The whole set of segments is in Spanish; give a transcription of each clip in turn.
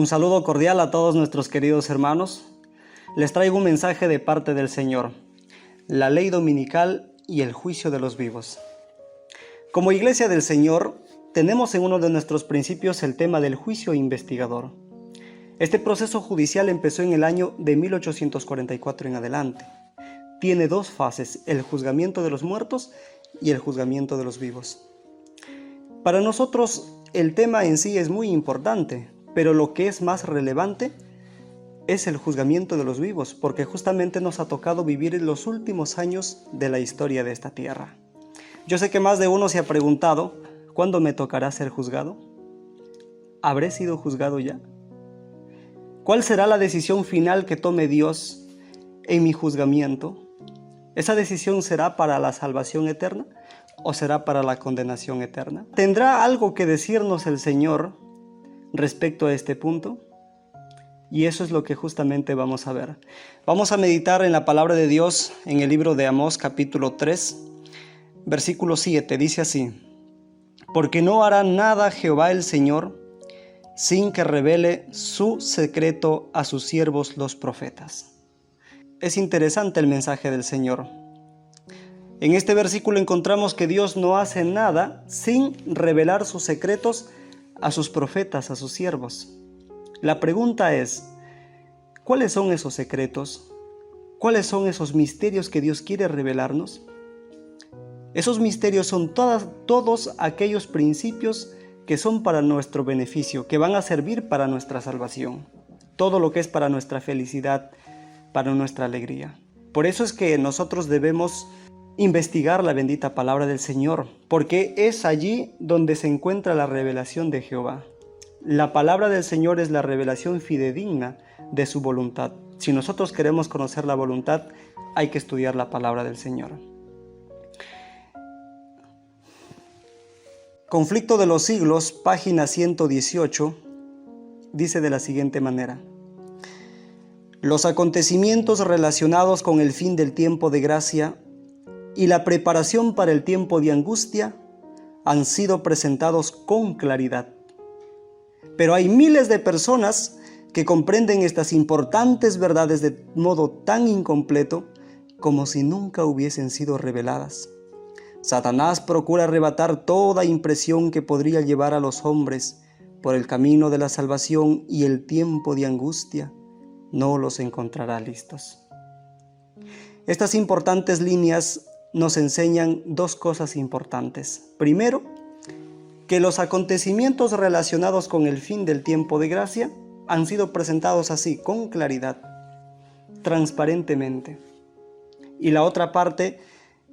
Un saludo cordial a todos nuestros queridos hermanos. Les traigo un mensaje de parte del Señor, la ley dominical y el juicio de los vivos. Como Iglesia del Señor, tenemos en uno de nuestros principios el tema del juicio investigador. Este proceso judicial empezó en el año de 1844 en adelante. Tiene dos fases, el juzgamiento de los muertos y el juzgamiento de los vivos. Para nosotros, el tema en sí es muy importante, pero lo que es más relevante es el juzgamiento de los vivos, porque justamente nos ha tocado vivir en los últimos años de la historia de esta tierra. Yo sé que más de uno se ha preguntado, ¿cuándo me tocará ser juzgado? ¿Habré sido juzgado ya? ¿Cuál será la decisión final que tome Dios en mi juzgamiento? ¿Esa decisión será para la salvación eterna o será para la condenación eterna? ¿Tendrá algo que decirnos el Señor respecto a este punto? Y eso es lo que justamente vamos a ver. Vamos a meditar en la palabra de Dios en el libro de Amós, capítulo 3, versículo 7. Dice así: porque no hará nada Jehová el Señor sin que revele su secreto a sus siervos los profetas. Es interesante el mensaje del Señor. En este versículo encontramos que Dios no hace nada sin revelar sus secretos a sus profetas, a sus siervos. La pregunta es, ¿cuáles son esos secretos? ¿Cuáles son esos misterios que Dios quiere revelarnos? Esos misterios son todos aquellos principios que son para nuestro beneficio, que van a servir para nuestra salvación. Todo lo que es para nuestra felicidad, para nuestra alegría. Por eso es que nosotros debemos investigar la bendita palabra del Señor, porque es allí donde se encuentra la revelación de Jehová. La palabra del Señor es la revelación fidedigna de su voluntad. Si nosotros queremos conocer la voluntad, hay que estudiar la palabra del Señor. Conflicto de los siglos, página 118, dice de la siguiente manera: los acontecimientos relacionados con el fin del tiempo de gracia y la preparación para el tiempo de angustia han sido presentados con claridad. Pero hay miles de personas que comprenden estas importantes verdades de modo tan incompleto como si nunca hubiesen sido reveladas. Satanás procura arrebatar toda impresión que podría llevar a los hombres por el camino de la salvación, y el tiempo de angustia no los encontrará listos. Estas importantes líneas nos enseñan dos cosas importantes. Primero, que los acontecimientos relacionados con el fin del tiempo de gracia han sido presentados así, con claridad, transparentemente. Y la otra parte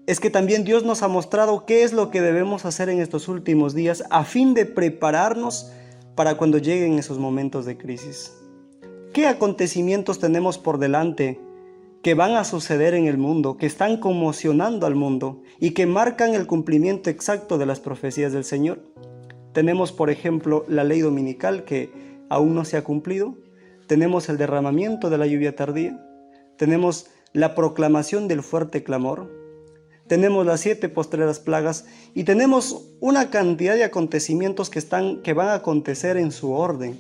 es que también Dios nos ha mostrado qué es lo que debemos hacer en estos últimos días a fin de prepararnos para cuando lleguen esos momentos de crisis. ¿Qué acontecimientos tenemos por delante que van a suceder en el mundo, que están conmocionando al mundo y que marcan el cumplimiento exacto de las profecías del Señor? Tenemos, por ejemplo, la ley dominical que aún no se ha cumplido. Tenemos el derramamiento de la lluvia tardía. Tenemos la proclamación del fuerte clamor. Tenemos las 7 postreras plagas y tenemos una cantidad de acontecimientos que van a acontecer en su orden,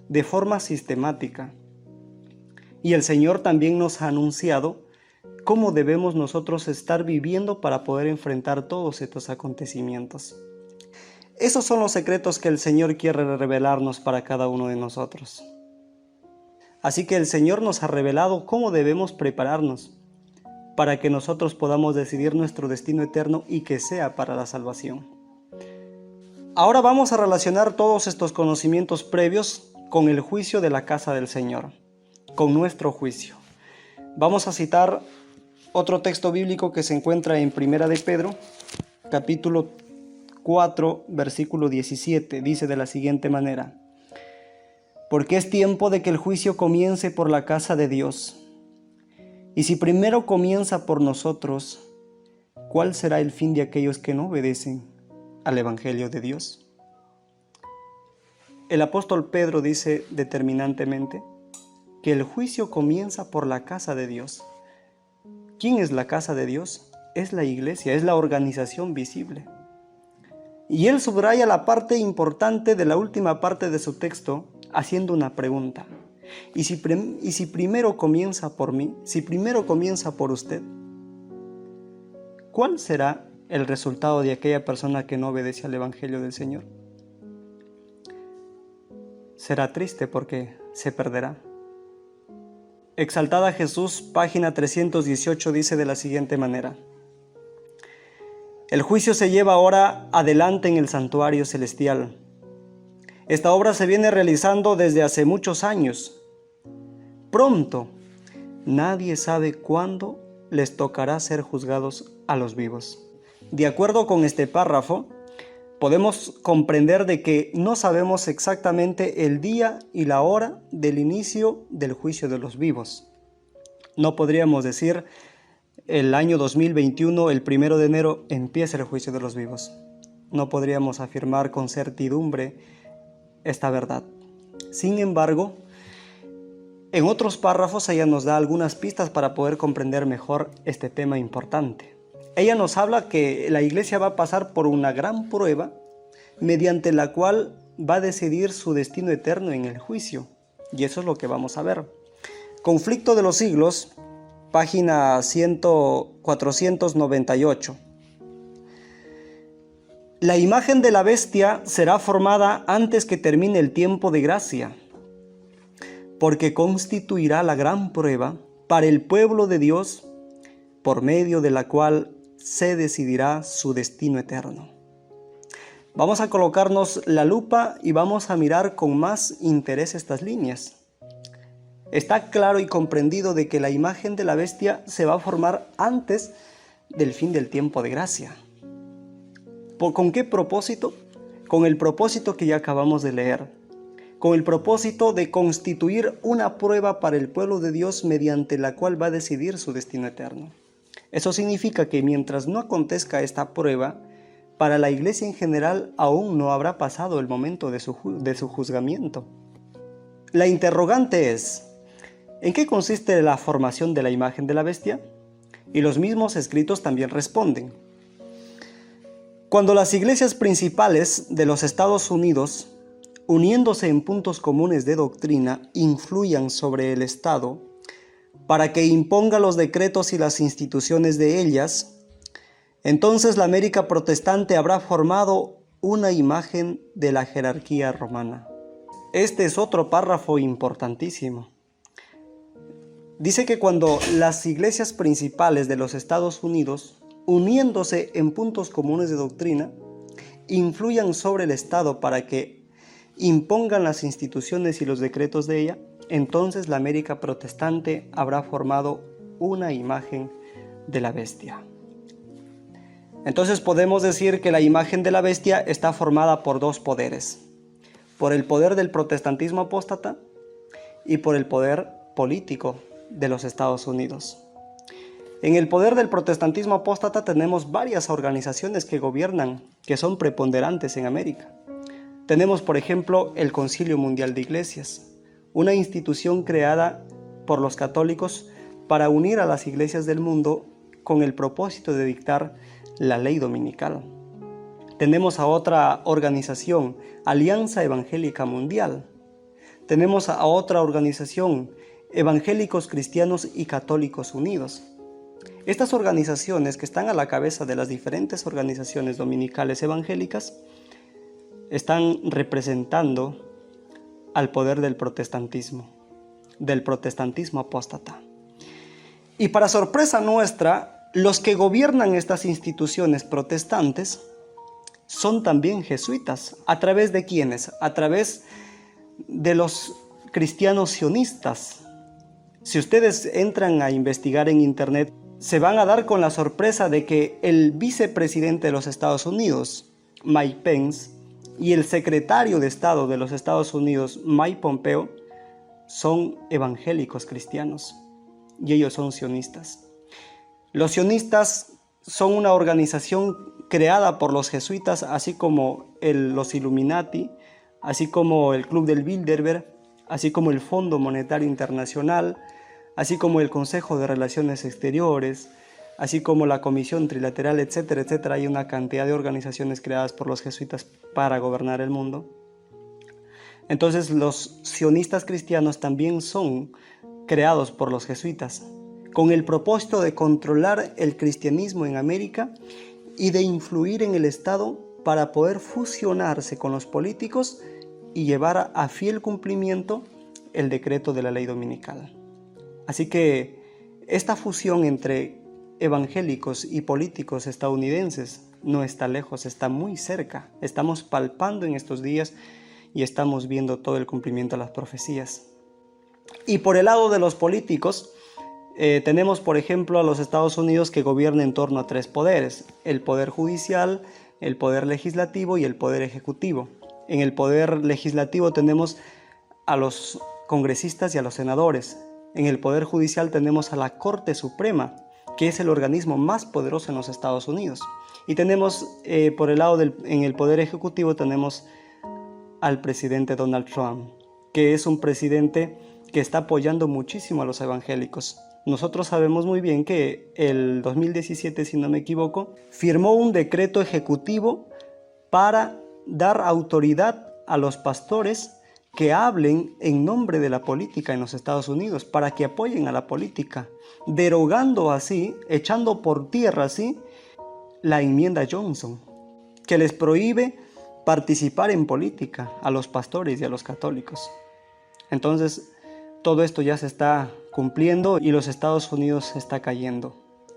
de forma sistemática. Y el Señor también nos ha anunciado cómo debemos nosotros estar viviendo para poder enfrentar todos estos acontecimientos. Esos son los secretos que el Señor quiere revelarnos para cada uno de nosotros. Así que el Señor nos ha revelado cómo debemos prepararnos para que nosotros podamos decidir nuestro destino eterno y que sea para la salvación. Ahora vamos a relacionar todos estos conocimientos previos con el juicio de la casa del Señor, con nuestro juicio. Vamos a citar otro texto bíblico que se encuentra en Primera de Pedro, capítulo 4, versículo 17. Dice de la siguiente manera: porque es tiempo de que el juicio comience por la casa de Dios. Y si primero comienza por nosotros, ¿cuál será el fin de aquellos que no obedecen al Evangelio de Dios? El apóstol Pedro dice determinantemente que el juicio comienza por la casa de Dios. ¿Quién es la casa de Dios? Es la iglesia, es la organización visible. Y él subraya la parte importante de la última parte de su texto, haciendo una pregunta. ¿Y si primero comienza por mí? Si primero comienza por usted, ¿cuál será el resultado de aquella persona que no obedece al Evangelio del Señor? Será triste porque se perderá. Exaltada Jesús, página 318, dice de la siguiente manera: el juicio se lleva ahora adelante en el santuario celestial. Esta obra se viene realizando desde hace muchos años. Pronto, nadie sabe cuándo les tocará ser juzgados a los vivos. De acuerdo con este párrafo, podemos comprender de que no sabemos exactamente el día y la hora del inicio del juicio de los vivos. No podríamos decir el año 2021, el 1 de enero, empieza el juicio de los vivos. No podríamos afirmar con certidumbre esta verdad. Sin embargo, en otros párrafos ella nos da algunas pistas para poder comprender mejor este tema importante. Ella nos habla que la iglesia va a pasar por una gran prueba mediante la cual va a decidir su destino eterno en el juicio. Y eso es lo que vamos a ver. Conflicto de los siglos, página 498. La imagen de la bestia será formada antes que termine el tiempo de gracia, porque constituirá la gran prueba para el pueblo de Dios, por medio de la cual se decidirá su destino eterno. Vamos a colocarnos la lupa y vamos a mirar con más interés estas líneas. Está claro y comprendido de que la imagen de la bestia se va a formar antes del fin del tiempo de gracia. ¿Con qué propósito? Con el propósito que ya acabamos de leer. Con el propósito de constituir una prueba para el pueblo de Dios mediante la cual va a decidir su destino eterno. Eso significa que mientras no acontezca esta prueba, para la iglesia en general aún no habrá pasado el momento de su juzgamiento. La interrogante es: ¿en qué consiste la formación de la imagen de la bestia? Y los mismos escritos también responden. Cuando las iglesias principales de los Estados Unidos, uniéndose en puntos comunes de doctrina, influyan sobre el Estado para que imponga los decretos y las instituciones de ellas, entonces la América protestante habrá formado una imagen de la jerarquía romana. Este es otro párrafo importantísimo. Dice que cuando las iglesias principales de los Estados Unidos, uniéndose en puntos comunes de doctrina, influyan sobre el Estado para que impongan las instituciones y los decretos de ella, entonces la América protestante habrá formado una imagen de la bestia. Entonces podemos decir que la imagen de la bestia está formada por dos poderes: por el poder del protestantismo apóstata y por el poder político de los Estados Unidos. En el poder del protestantismo apóstata tenemos varias organizaciones que gobiernan, que son preponderantes en América. Tenemos, por ejemplo, el Concilio Mundial de Iglesias, una institución creada por los católicos para unir a las iglesias del mundo con el propósito de dictar la ley dominical. Tenemos a otra organización, Alianza Evangélica Mundial. Tenemos a otra organización, Evangélicos Cristianos y Católicos Unidos. Estas organizaciones, que están a la cabeza de las diferentes organizaciones dominicales evangélicas, están representando al poder del protestantismo apóstata. Y para sorpresa nuestra, los que gobiernan estas instituciones protestantes son también jesuitas. ¿A través de quiénes? A través de los cristianos sionistas. Si ustedes entran a investigar en internet, se van a dar con la sorpresa de que el vicepresidente de los Estados Unidos, Mike Pence, y el secretario de Estado de los Estados Unidos, Mike Pompeo, son evangélicos cristianos y ellos son sionistas. Los sionistas son una organización creada por los jesuitas, así como los Illuminati, así como el Club del Bilderberg, así como el Fondo Monetario Internacional, así como el Consejo de Relaciones Exteriores, así como la Comisión Trilateral, etcétera, etcétera. Hay una cantidad de organizaciones creadas por los jesuitas para gobernar el mundo. Entonces los sionistas cristianos también son creados por los jesuitas, con el propósito de controlar el cristianismo en América y de influir en el Estado para poder fusionarse con los políticos y llevar a fiel cumplimiento el decreto de la ley dominical. Así que esta fusión entre evangélicos y políticos estadounidenses no está lejos, está muy cerca. Estamos palpando en estos días y estamos viendo todo el cumplimiento de las profecías. Y por el lado de los políticos, tenemos por ejemplo a los Estados Unidos, que gobiernan en torno a 3 poderes: el poder judicial, el poder legislativo y el poder ejecutivo. En el poder legislativo tenemos a los congresistas y a los senadores. En el poder judicial tenemos a la Corte Suprema, que es el organismo más poderoso en los Estados Unidos. Y tenemos por el lado en el poder ejecutivo tenemos al presidente Donald Trump, que es un presidente que está apoyando muchísimo a los evangélicos. Nosotros sabemos muy bien que el 2017, si no me equivoco, firmó un decreto ejecutivo para dar autoridad a los pastores que hablen en nombre de la política en los Estados Unidos, para que apoyen a la política, derogando así, echando por tierra así, la enmienda Johnson, que les prohíbe participar en política a los pastores y a los católicos. Entonces, todo esto ya se está cumpliendo y los Estados Unidos está cayendo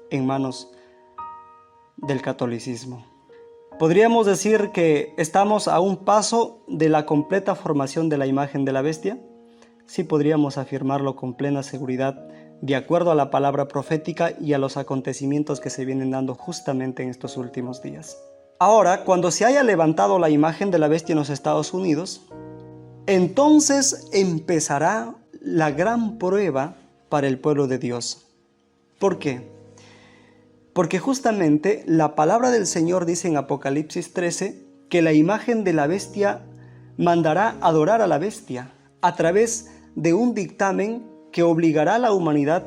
en manos del catolicismo. ¿Podríamos decir que estamos a un paso de la completa formación de la imagen de la bestia? Sí, podríamos afirmarlo con plena seguridad, de acuerdo a la palabra profética y a los acontecimientos que se vienen dando justamente en estos últimos días. Ahora, cuando se haya levantado la imagen de la bestia en los Estados Unidos, entonces empezará la gran prueba para el pueblo de Dios. ¿Por qué? Porque justamente la palabra del Señor dice en Apocalipsis 13 que la imagen de la bestia mandará adorar a la bestia a través de un dictamen que obligará a la humanidad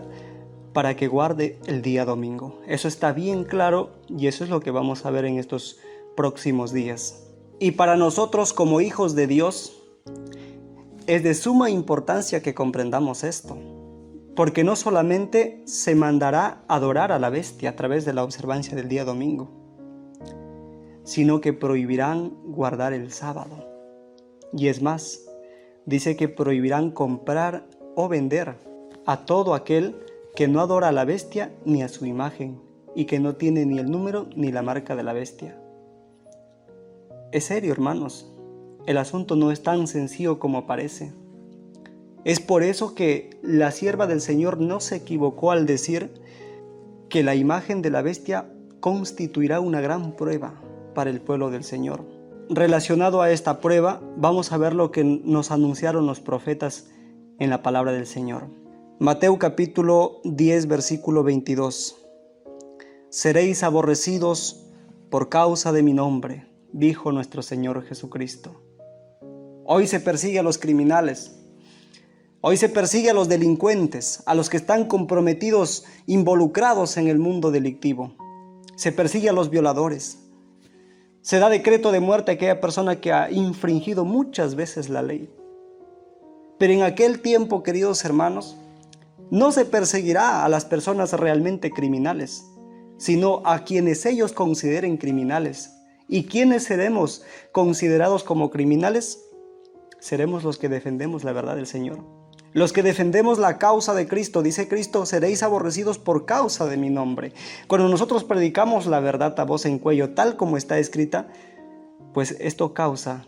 para que guarde el día domingo. Eso está bien claro y eso es lo que vamos a ver en estos próximos días. Y para nosotros como hijos de Dios es de suma importancia que comprendamos esto, porque no solamente se mandará adorar a la bestia a través de la observancia del día domingo, sino que prohibirán guardar el sábado. Y es más, dice que prohibirán comprar o vender a todo aquel que no adora a la bestia ni a su imagen, y que no tiene ni el número ni la marca de la bestia. Es serio, hermanos. El asunto no es tan sencillo como parece. Es por eso que la sierva del Señor no se equivocó al decir que la imagen de la bestia constituirá una gran prueba para el pueblo del Señor. Relacionado a esta prueba, vamos a ver lo que nos anunciaron los profetas en la palabra del Señor. Mateo capítulo 10, versículo 22. Seréis aborrecidos por causa de mi nombre, dijo nuestro Señor Jesucristo. Hoy se persigue a los criminales. Hoy se persigue a los delincuentes, a los que están comprometidos, involucrados en el mundo delictivo. Se persigue a los violadores. Se da decreto de muerte a aquella persona que ha infringido muchas veces la ley. Pero en aquel tiempo, queridos hermanos, no se perseguirá a las personas realmente criminales, sino a quienes ellos consideren criminales. ¿Y quiénes seremos considerados como criminales? Seremos los que defendemos la verdad del Señor. Los que defendemos la causa de Cristo. Dice Cristo, seréis aborrecidos por causa de mi nombre. Cuando nosotros predicamos la verdad a voz en cuello, tal como está escrita, pues esto causa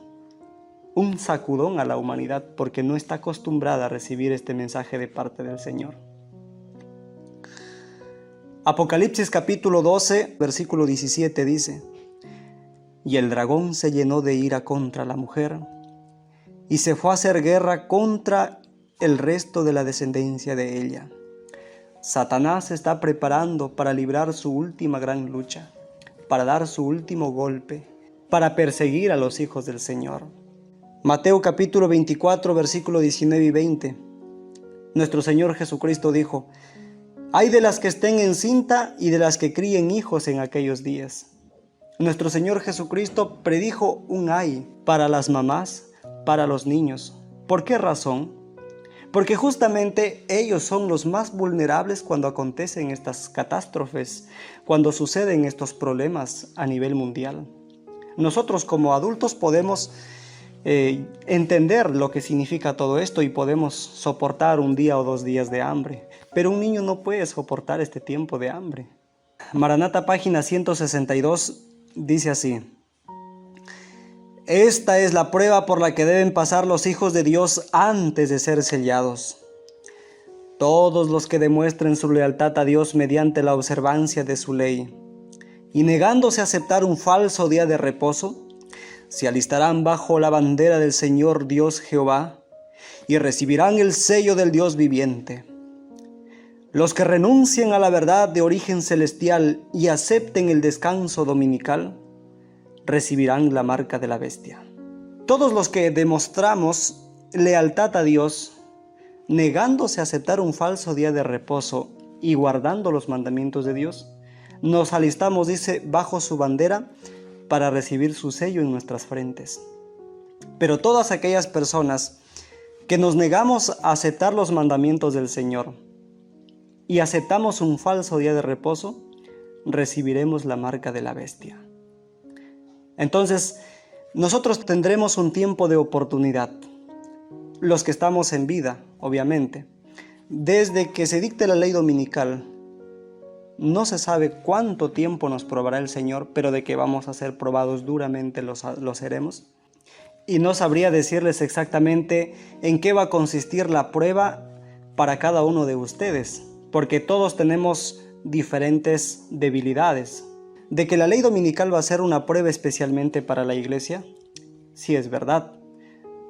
un sacudón a la humanidad, porque no está acostumbrada a recibir este mensaje de parte del Señor. Apocalipsis capítulo 12, versículo 17 dice: y el dragón se llenó de ira contra la mujer, y se fue a hacer guerra contra el resto de la descendencia de ella. Satanás se está preparando para librar su última gran lucha, para dar su último golpe, para perseguir a los hijos del Señor. Mateo capítulo 24, versículo 19 y 20. Nuestro Señor Jesucristo dijo: ay de las que estén encinta y de las que críen hijos en aquellos días. Nuestro Señor Jesucristo predijo un ay para las mamás, para los niños. ¿Por qué razón? Porque justamente ellos son los más vulnerables cuando acontecen estas catástrofes, cuando suceden estos problemas a nivel mundial. Nosotros como adultos podemos entender lo que significa todo esto y podemos soportar un día o 2 días de hambre, pero un niño no puede soportar este tiempo de hambre. Maranata, página 162, dice así: esta es la prueba por la que deben pasar los hijos de Dios antes de ser sellados. Todos los que demuestren su lealtad a Dios mediante la observancia de su ley, y negándose a aceptar un falso día de reposo, se alistarán bajo la bandera del Señor Dios Jehová y recibirán el sello del Dios viviente. Los que renuncien a la verdad de origen celestial y acepten el descanso dominical, recibirán la marca de la bestia. Todos los que demostramos lealtad a Dios, negándose a aceptar un falso día de reposo y guardando los mandamientos de Dios, nos alistamos, dice, bajo su bandera para recibir su sello en nuestras frentes. Pero todas aquellas personas que nos negamos a aceptar los mandamientos del Señor y aceptamos un falso día de reposo, recibiremos la marca de la bestia. Entonces, nosotros tendremos un tiempo de oportunidad, los que estamos en vida, obviamente. Desde que se dicte la ley dominical, no se sabe cuánto tiempo nos probará el Señor, pero de que vamos a ser probados duramente lo seremos. Y no sabría decirles exactamente en qué va a consistir la prueba para cada uno de ustedes, porque todos tenemos diferentes debilidades. De que la ley dominical va a ser una prueba especialmente para la iglesia, sí es verdad,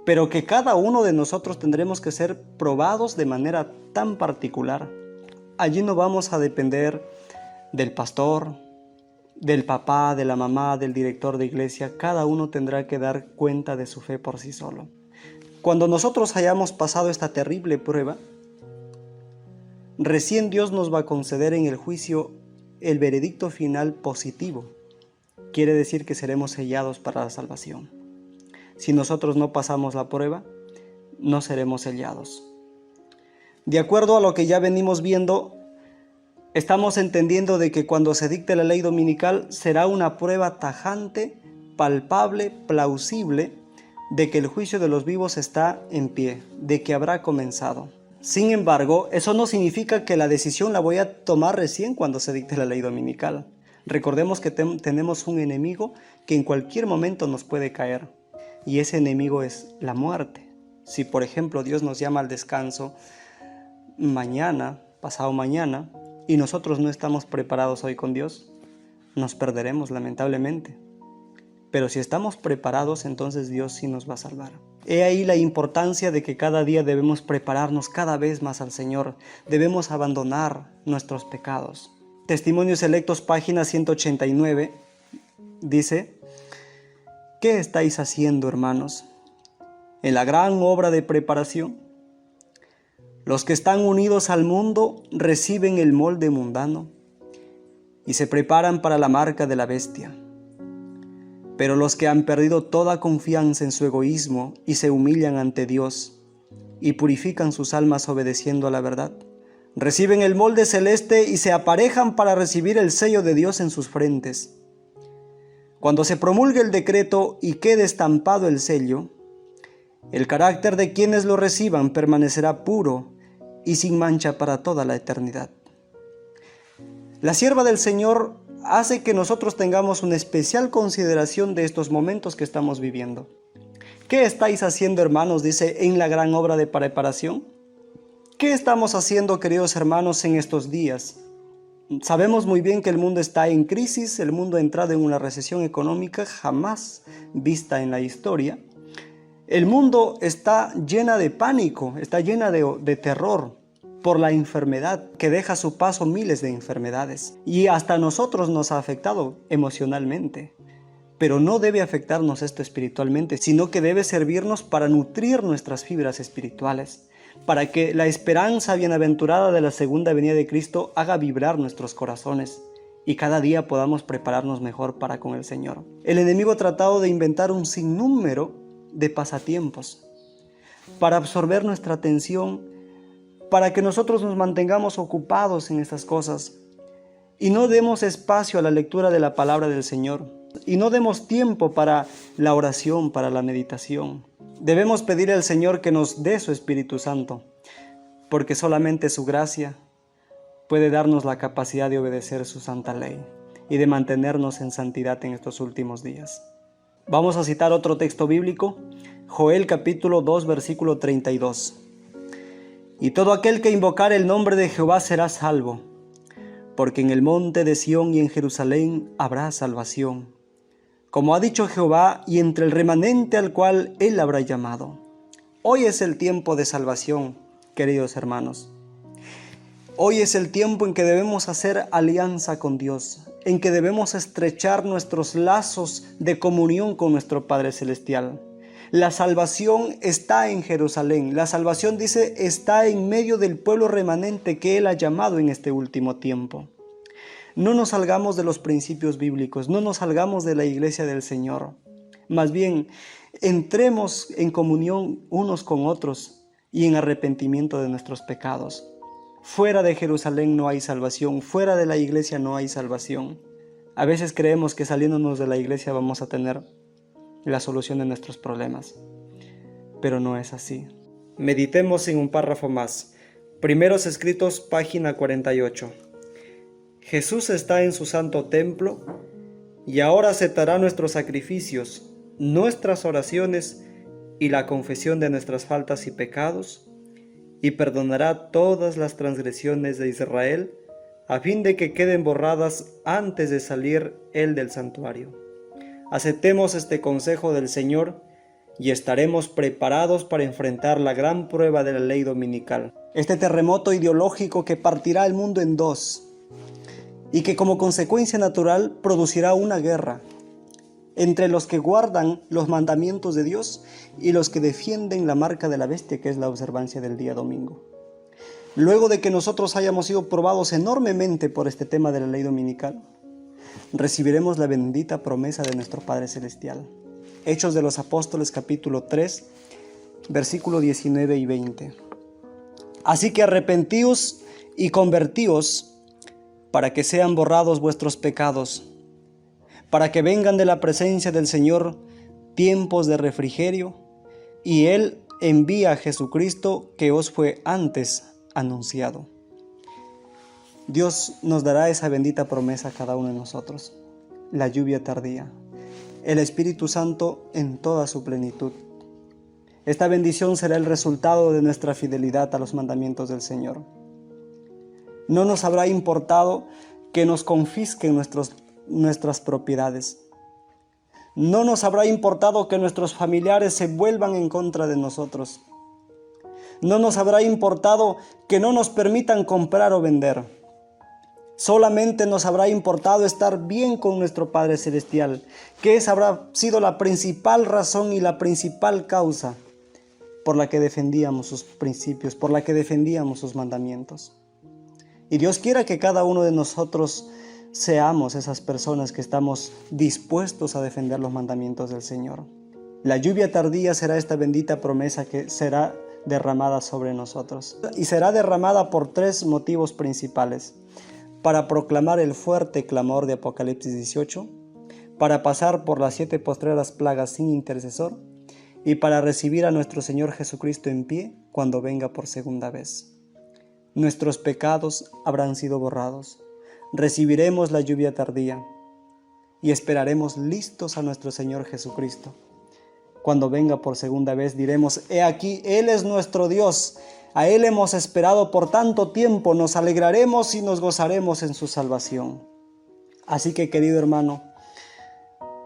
pero que cada uno de nosotros tendremos que ser probados de manera tan particular. Allí no vamos a depender del pastor, del papá, de la mamá, del director de iglesia. Cada uno tendrá que dar cuenta de su fe por sí solo. Cuando nosotros hayamos pasado esta terrible prueba, recién Dios nos va a conceder en el juicio el veredicto final positivo. Quiere decir que seremos sellados para la salvación. Si nosotros no pasamos la prueba, no seremos sellados. De acuerdo a lo que ya venimos viendo, estamos entendiendo de que cuando se dicte la ley dominical será una prueba tajante, palpable, plausible, de que el juicio de los vivos está en pie, de que habrá comenzado. Sin embargo, eso no significa que la decisión la voy a tomar recién cuando se dicte la ley dominical. Recordemos que tenemos un enemigo que en cualquier momento nos puede caer, y ese enemigo es la muerte. Si, por ejemplo, Dios nos llama al descanso mañana, pasado mañana, y nosotros no estamos preparados hoy con Dios, nos perderemos lamentablemente. Pero si estamos preparados, entonces Dios sí nos va a salvar. He ahí la importancia de que cada día debemos prepararnos cada vez más al Señor. Debemos abandonar nuestros pecados. Testimonios Selectos, página 189, dice: ¿qué estáis haciendo, hermanos, en la gran obra de preparación? Los que están unidos al mundo reciben el molde mundano y se preparan para la marca de la bestia. Pero los que han perdido toda confianza en su egoísmo y se humillan ante Dios y purifican sus almas obedeciendo a la verdad, reciben el molde celeste y se aparejan para recibir el sello de Dios en sus frentes. Cuando se promulgue el decreto y quede estampado el sello, el carácter de quienes lo reciban permanecerá puro y sin mancha para toda la eternidad. La sierva del Señor hace que nosotros tengamos una especial consideración de estos momentos que estamos viviendo. ¿Qué estáis haciendo, hermanos?, dice, en la gran obra de preparación. ¿Qué estamos haciendo, queridos hermanos, en estos días? Sabemos muy bien que el mundo está en crisis, el mundo ha entrado en una recesión económica jamás vista en la historia. El mundo está llena de pánico, está llena de terror por la enfermedad que deja a su paso miles de enfermedades. Y hasta a nosotros nos ha afectado emocionalmente. Pero no debe afectarnos esto espiritualmente, sino que debe servirnos para nutrir nuestras fibras espirituales, para que la esperanza bienaventurada de la segunda venida de Cristo haga vibrar nuestros corazones y cada día podamos prepararnos mejor para con el Señor. El enemigo ha tratado de inventar un sinnúmero de pasatiempos, para absorber nuestra atención, para que nosotros nos mantengamos ocupados en estas cosas y no demos espacio a la lectura de la palabra del Señor y no demos tiempo para la oración, para la meditación. Debemos pedir al Señor que nos dé su Espíritu Santo, porque solamente su gracia puede darnos la capacidad de obedecer su santa ley y de mantenernos en santidad en estos últimos días. Vamos a citar otro texto bíblico, Joel capítulo 2, versículo 32. Y todo aquel que invocare el nombre de Jehová será salvo, porque en el monte de Sión y en Jerusalén habrá salvación, como ha dicho Jehová, y entre el remanente al cual él habrá llamado. Hoy es el tiempo de salvación, queridos hermanos. Hoy es el tiempo en que debemos hacer alianza con Dios, en que debemos estrechar nuestros lazos de comunión con nuestro Padre Celestial. La salvación está en Jerusalén. La salvación, dice, está en medio del pueblo remanente que Él ha llamado en este último tiempo. No nos salgamos de los principios bíblicos, no nos salgamos de la iglesia del Señor. Más bien, entremos en comunión unos con otros y en arrepentimiento de nuestros pecados. Fuera de Jerusalén no hay salvación, fuera de la iglesia no hay salvación. A veces creemos que saliéndonos de la iglesia vamos a tener la solución de nuestros problemas, pero no es así. Meditemos en un párrafo más. Primeros Escritos, página 48. Jesús está en su santo templo y ahora aceptará nuestros sacrificios, nuestras oraciones y la confesión de nuestras faltas y pecados, y perdonará todas las transgresiones de Israel, a fin de que queden borradas antes de salir Él del santuario. Aceptemos este consejo del Señor y estaremos preparados para enfrentar la gran prueba de la ley dominical. Este terremoto ideológico que partirá el mundo en dos y que como consecuencia natural producirá una guerra entre los que guardan los mandamientos de Dios y los que defienden la marca de la bestia, que es la observancia del día domingo. Luego de que nosotros hayamos sido probados enormemente por este tema de la ley dominical, recibiremos la bendita promesa de nuestro Padre Celestial. Hechos de los Apóstoles capítulo 3, versículo 19 y 20. Así que arrepentíos y convertíos para que sean borrados vuestros pecados, para que vengan de la presencia del Señor tiempos de refrigerio, y Él envía a Jesucristo que os fue antes anunciado. Dios nos dará esa bendita promesa a cada uno de nosotros, la lluvia tardía, el Espíritu Santo en toda su plenitud. Esta bendición será el resultado de nuestra fidelidad a los mandamientos del Señor. No nos habrá importado que nos confisquen nuestras propiedades. No nos habrá importado que nuestros familiares se vuelvan en contra de nosotros. No nos habrá importado que no nos permitan comprar o vender. Solamente nos habrá importado estar bien con nuestro Padre Celestial, que esa habrá sido la principal razón y la principal causa por la que defendíamos sus principios, por la que defendíamos sus mandamientos. Y Dios quiera que cada uno de nosotros seamos esas personas que estamos dispuestos a defender los mandamientos del Señor. La lluvia tardía será esta bendita promesa que será derramada sobre nosotros. Y será derramada por tres motivos principales: para proclamar el fuerte clamor de Apocalipsis 18, para pasar por las 7 postreras plagas sin intercesor, y para recibir a nuestro Señor Jesucristo en pie cuando venga por segunda vez. Nuestros pecados habrán sido borrados. Recibiremos la lluvia tardía y esperaremos listos a nuestro Señor Jesucristo. Cuando venga por segunda vez diremos: he aquí, Él es nuestro Dios, a Él hemos esperado por tanto tiempo, nos alegraremos y nos gozaremos en su salvación. Así que, querido hermano,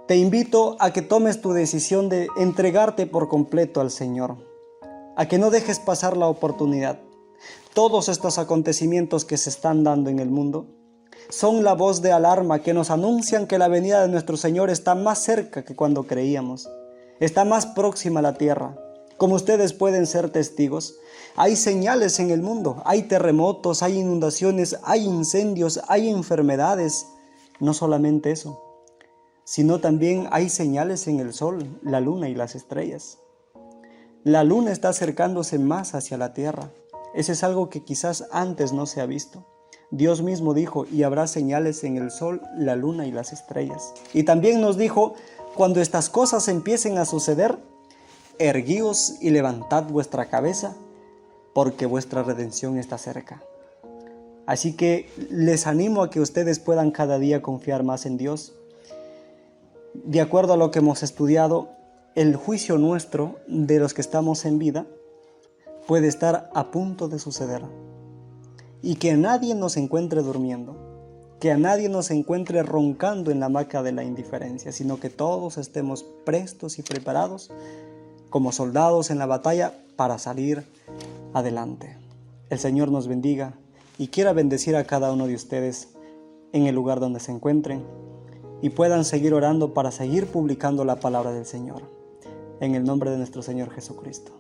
te invito a que tomes tu decisión de entregarte por completo al Señor, a que no dejes pasar la oportunidad. Todos estos acontecimientos que se están dando en el mundo son la voz de alarma que nos anuncian que la venida de nuestro Señor está más cerca que cuando creíamos. Está más próxima a la tierra. Como ustedes pueden ser testigos, hay señales en el mundo. Hay terremotos, hay inundaciones, hay incendios, hay enfermedades. No solamente eso, sino también hay señales en el sol, la luna y las estrellas. La luna está acercándose más hacia la tierra. Eso es algo que quizás antes no se ha visto. Dios mismo dijo, y habrá señales en el sol, la luna y las estrellas. Y también nos dijo, cuando estas cosas empiecen a suceder, erguíos y levantad vuestra cabeza, porque vuestra redención está cerca. Así que les animo a que ustedes puedan cada día confiar más en Dios. De acuerdo a lo que hemos estudiado, el juicio nuestro de los que estamos en vida puede estar a punto de suceder. Y que a nadie nos encuentre durmiendo, que a nadie nos encuentre roncando en la hamaca de la indiferencia, sino que todos estemos prestos y preparados como soldados en la batalla para salir adelante. El Señor nos bendiga y quiera bendecir a cada uno de ustedes en el lugar donde se encuentren y puedan seguir orando para seguir publicando la palabra del Señor. En el nombre de nuestro Señor Jesucristo.